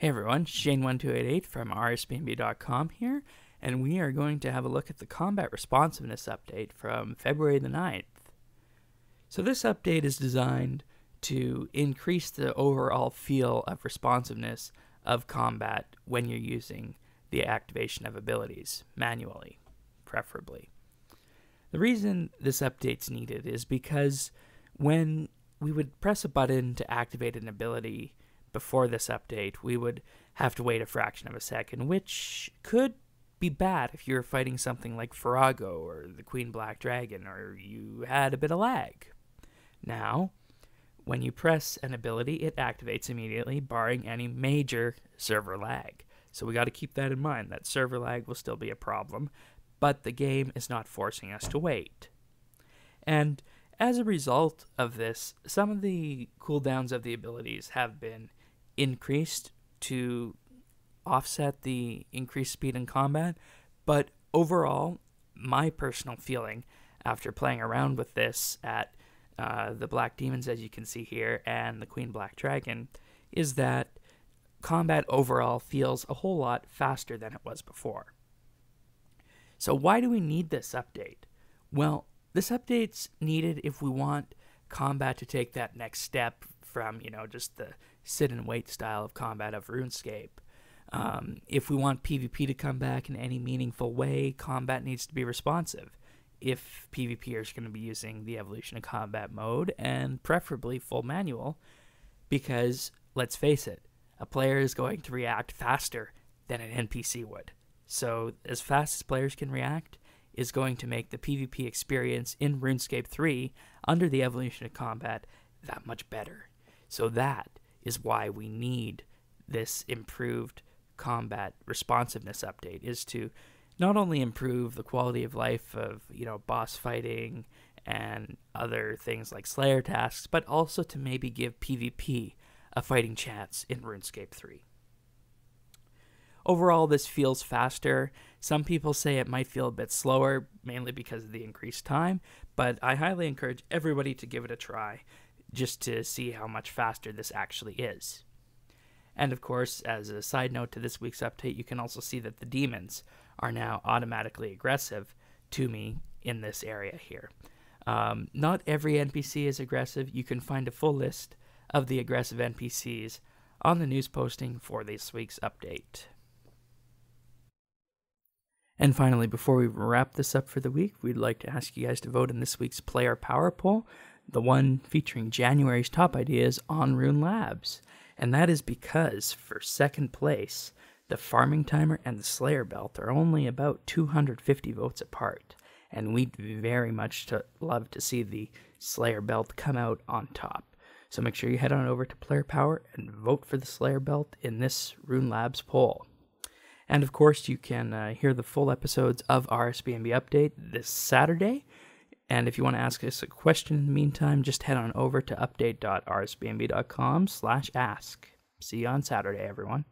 Hey everyone, Shane1288 from rsbnb.com here, and we are going to have a look at the Combat Responsiveness Update from February the 9th. So this update is designed to increase the overall feel of responsiveness of combat when you're using the activation of abilities, manually, preferably. The reason this update's needed is because when we would press a button to activate an ability before this update, we would have to wait a fraction of a second, which could be bad if you were fighting something like Farago or the Queen Black Dragon, or you had a bit of lag. Now, when you press an ability, it activates immediately, barring any major server lag. So we got to keep that in mind, that server lag will still be a problem, but the game is not forcing us to wait. And as a result of this, some of the cooldowns of the abilities have been increased to offset the increased speed in combat, but overall, my personal feeling after playing around with this at the Black Demons, as you can see here, and the Queen Black Dragon, is that combat overall feels a whole lot faster than it was before. So why do we need this update? Well, this update's needed if we want combat to take that next step from, just the sit and wait style of combat of RuneScape. If we want PvP to come back in any meaningful way, combat needs to be responsive. If PvPers are going to be using the Evolution of Combat mode, and preferably full manual, because, let's face it, a player is going to react faster than an NPC would. So, as fast as players can react is going to make the PvP experience in RuneScape 3 under the Evolution of Combat that much better. So that is why we need this improved combat responsiveness update, is to not only improve the quality of life of, boss fighting and other things like Slayer tasks, but also to maybe give PvP a fighting chance in RuneScape 3. Overall, this feels faster. Some people say it might feel a bit slower, mainly because of the increased time, but I highly encourage everybody to give it a try, just to see how much faster this actually is. And of course, as a side note to this week's update, you can also see that the demons are now automatically aggressive to me in this area here. Not every NPC is aggressive. You can find a full list of the aggressive NPCs on the news posting for this week's update. And finally, before we wrap this up for the week, we'd like to ask you guys to vote in this week's Player Power Poll, the one featuring January's top ideas on Rune Labs. And that is because, for second place, the Farming Timer and the Slayer Belt are only about 250 votes apart. And we'd very much love to see the Slayer Belt come out on top. So make sure you head on over to Player Power and vote for the Slayer Belt in this Rune Labs poll. And of course, you can hear the full episodes of RSBNB Update this Saturday. And if you want to ask us a question in the meantime, just head on over to update.rsbnb.com/ask. See you on Saturday, everyone.